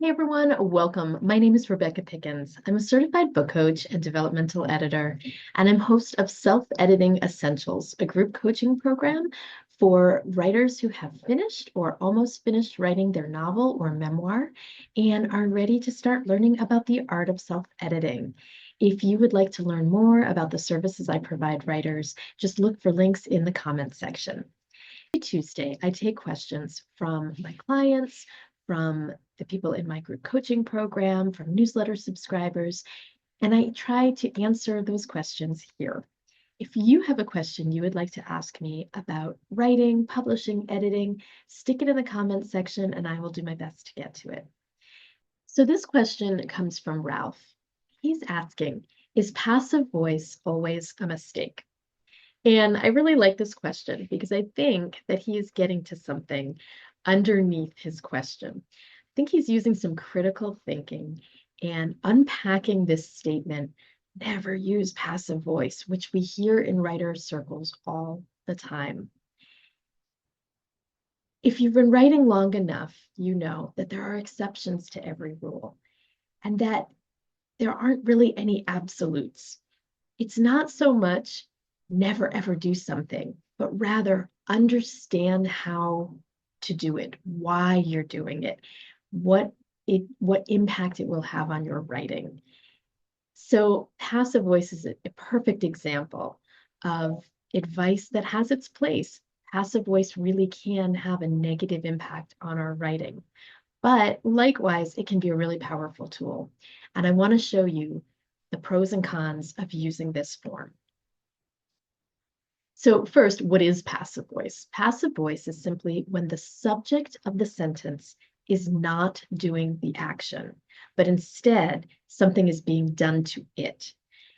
Hey everyone, welcome. My name is Rebecca Pickens. I'm a certified book coach and developmental editor, and I'm host of Self-Editing Essentials, a group coaching program for writers who have finished or almost finished writing their novel or memoir and are ready to start learning about the art of self-editing. If you would like to learn more about the services I provide writers, just look for links in the comments section. Every Tuesday, I take questions from my clients, from the people in my group coaching program, from newsletter subscribers, and I try to answer those questions here. If you have a question you would like to ask me about writing, publishing, editing, stick it in the comments section and I will do my best to get to it. So this question comes from Ralph. He's asking, is passive voice always a mistake? And I really like this question because I think that he is getting to something underneath his question. I think he's using some critical thinking and unpacking this statement, never use passive voice, which we hear in writer circles all the time. If you've been writing long enough, you know that there are exceptions to every rule and that there aren't really any absolutes. It's not so much never ever do something, but rather understand how to do it, why you're doing it, what impact it will have on your writing. So passive voice is a perfect example of advice that has its place. Passive voice really can have a negative impact on our writing, but likewise, it can be a really powerful tool. And I want to show you the pros and cons of using this form. So first, what is passive voice? Passive voice is simply when the subject of the sentence is not doing the action, but instead something is being done to it.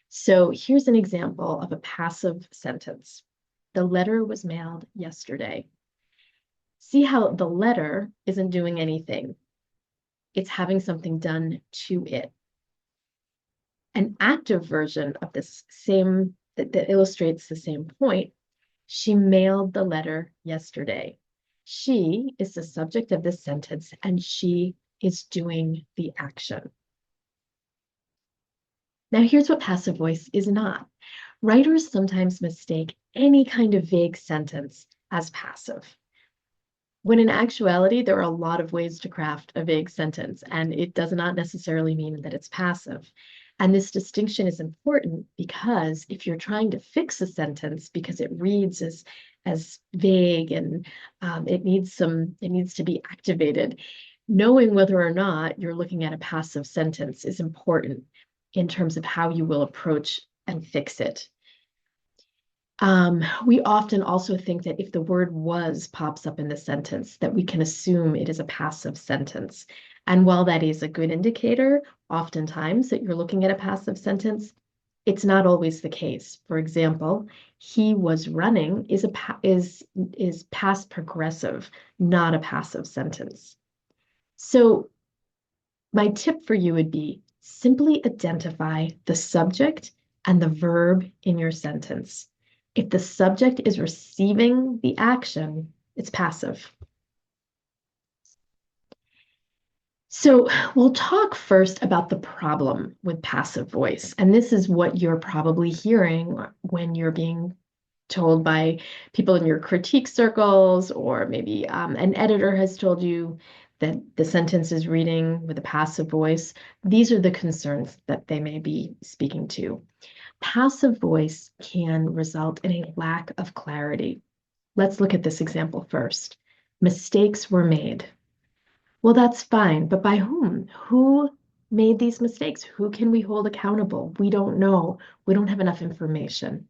So here's an example of a passive sentence. The letter was mailed yesterday. See how the letter isn't doing anything. It's having something done to it. An active version of this same that illustrates the same point. She mailed the letter yesterday. She is the subject of this sentence and she is doing the action. Now, here's what passive voice is not. Writers sometimes mistake any kind of vague sentence as passive, when in actuality, there are a lot of ways to craft a vague sentence, and it does not necessarily mean that it's passive. And this distinction is important because if you're trying to fix a sentence because it reads as vague and it needs to be activated, knowing whether or not you're looking at a passive sentence is important in terms of how you will approach and fix it. We often also think that if the word was pops up in the sentence, that we can assume it is a passive sentence. And while that is a good indicator, oftentimes that you're looking at a passive sentence, it's not always the case. For example, he was running is past progressive, not a passive sentence. So my tip for you would be simply identify the subject and the verb in your sentence. If the subject is receiving the action, it's passive. So we'll talk first about the problem with passive voice. And this is what you're probably hearing when you're being told by people in your critique circles, or maybe an editor has told you that the sentence is reading with a passive voice. These are the concerns that they may be speaking to. Passive voice can result in a lack of clarity. Let's look at this example first. Mistakes were made. Well, that's fine, but by whom? Who made these mistakes? Who can we hold accountable? We don't know. We don't have enough information.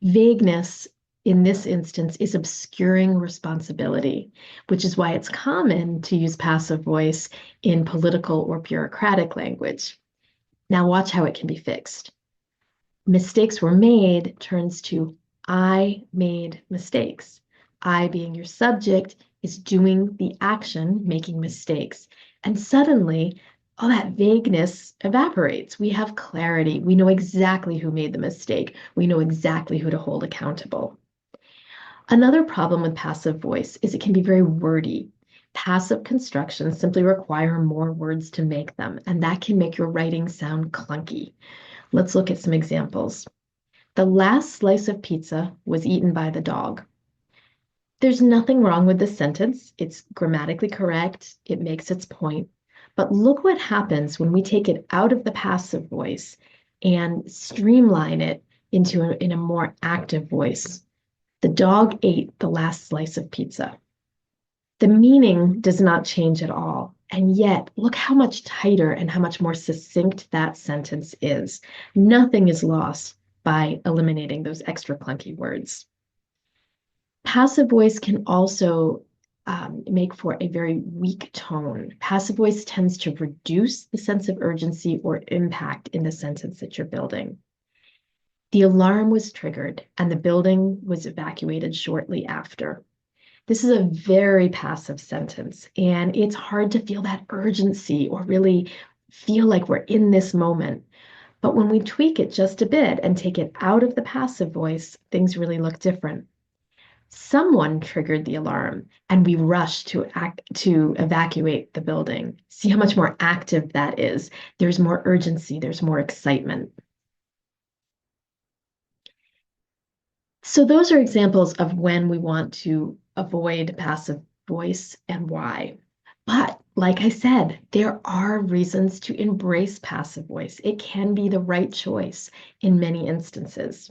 Vagueness in this instance is obscuring responsibility, which is why it's common to use passive voice in political or bureaucratic language. Now watch how it can be fixed. Mistakes were made turns to I made mistakes. I, being your subject, is doing the action, making mistakes. And suddenly, all that vagueness evaporates. We have clarity. We know exactly who made the mistake. We know exactly who to hold accountable. Another problem with passive voice is it can be very wordy. Passive constructions simply require more words to make them, and that can make your writing sound clunky. Let's look at some examples. The last slice of pizza was eaten by the dog. There's nothing wrong with this sentence. It's grammatically correct. It makes its point. But look what happens when we take it out of the passive voice and streamline it in a more active voice. The dog ate the last slice of pizza. The meaning does not change at all. And yet, look how much tighter and how much more succinct that sentence is. Nothing is lost by eliminating those extra clunky words. Passive voice can also make for a very weak tone. Passive voice tends to reduce the sense of urgency or impact in the sentence that you're building. The alarm was triggered and the building was evacuated shortly after. This is a very passive sentence, and it's hard to feel that urgency or really feel like we're in this moment. But when we tweak it just a bit and take it out of the passive voice, things really look different. Someone triggered the alarm and we rushed to evacuate the building. See how much more active that is. There's more urgency, there's more excitement. So those are examples of when we want to avoid passive voice and why. But like I said, there are reasons to embrace passive voice. It can be the right choice in many instances.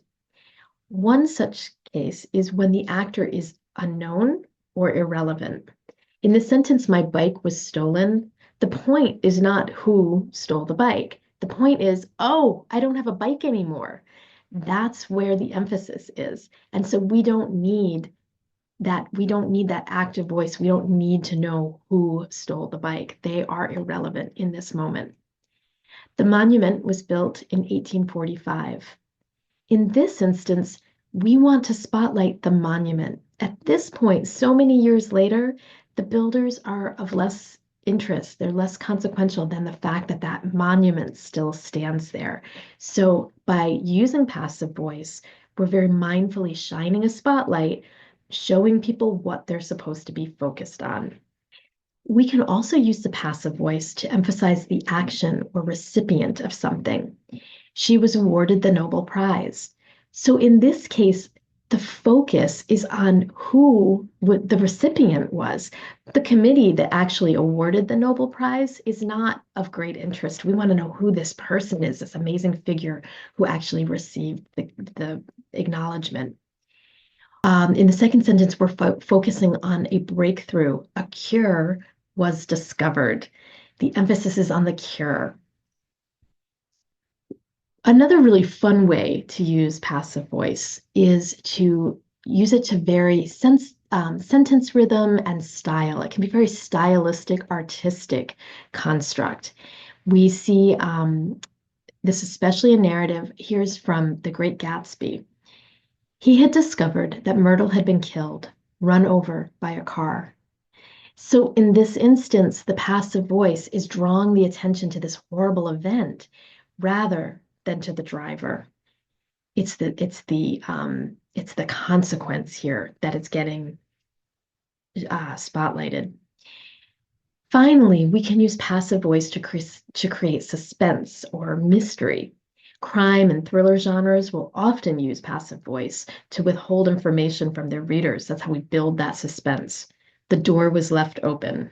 One such case is when the actor is unknown or irrelevant. In the sentence, my bike was stolen, the point is not who stole the bike. The point is, oh, I don't have a bike anymore. That's where the emphasis is. And so we don't need that. We don't need that active voice. We don't need to know who stole the bike. They are irrelevant in this moment. The monument was built in 1845. In this instance, we want to spotlight the monument. At this point, so many years later, the builders are of less interest. They're less consequential than the fact that that monument still stands there. So by using passive voice, we're very mindfully shining a spotlight, showing people what they're supposed to be focused on. We can also use the passive voice to emphasize the action or recipient of something. She was awarded the Nobel Prize. So in this case, the focus is on who the recipient was. The committee that actually awarded the Nobel Prize is not of great interest. We want to know who this person is, this amazing figure who actually received the acknowledgement. In the second sentence, we're focusing on a breakthrough. A cure was discovered. The emphasis is on the cure. Another really fun way to use passive voice is to use it to vary sentence rhythm and style. It can be very stylistic, artistic construct. We see this especially in narrative. Here's from The Great Gatsby. He had discovered that Myrtle had been killed, run over by a car. So in this instance, the passive voice is drawing the attention to this horrible event rather than to the driver. It's the consequence here that it's getting spotlighted. Finally, we can use passive voice to create suspense or mystery. Crime and thriller genres will often use passive voice to withhold information from their readers. That's how we build that suspense. The door was left open.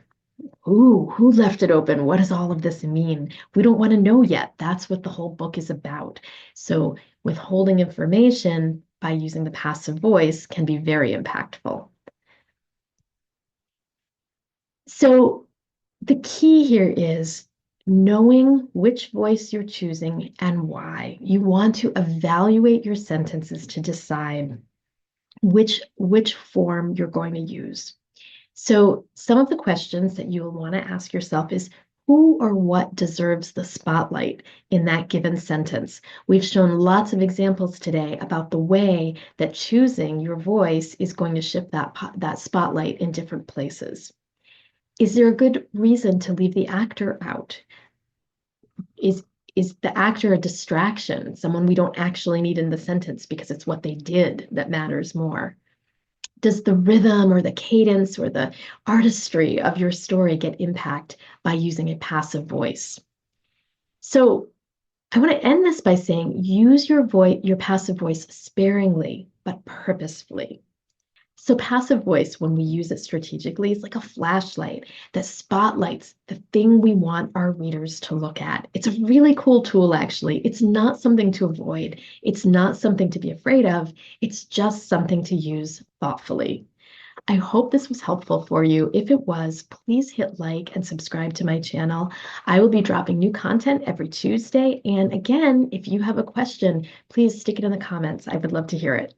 Ooh, who left it open? What does all of this mean? We don't want to know yet. That's what the whole book is about. So withholding information by using the passive voice can be very impactful. So the key here is knowing which voice you're choosing and why. You want to evaluate your sentences to decide which form you're going to use. So some of the questions that you'll want to ask yourself is, who or what deserves the spotlight in that given sentence? We've shown lots of examples today about the way that choosing your voice is going to shift that spotlight in different places. Is there a good reason to leave the actor out? Is the actor a distraction, someone we don't actually need in the sentence because it's what they did that matters more? Does the rhythm or the cadence or the artistry of your story get impact by using a passive voice? So I want to end this by saying use your passive voice sparingly, but purposefully. So passive voice, when we use it strategically, is like a flashlight that spotlights the thing we want our readers to look at. It's a really cool tool, actually. It's not something to avoid. It's not something to be afraid of. It's just something to use thoughtfully. I hope this was helpful for you. If it was, please hit like and subscribe to my channel. I will be dropping new content every Tuesday. And again, if you have a question, please stick it in the comments. I would love to hear it.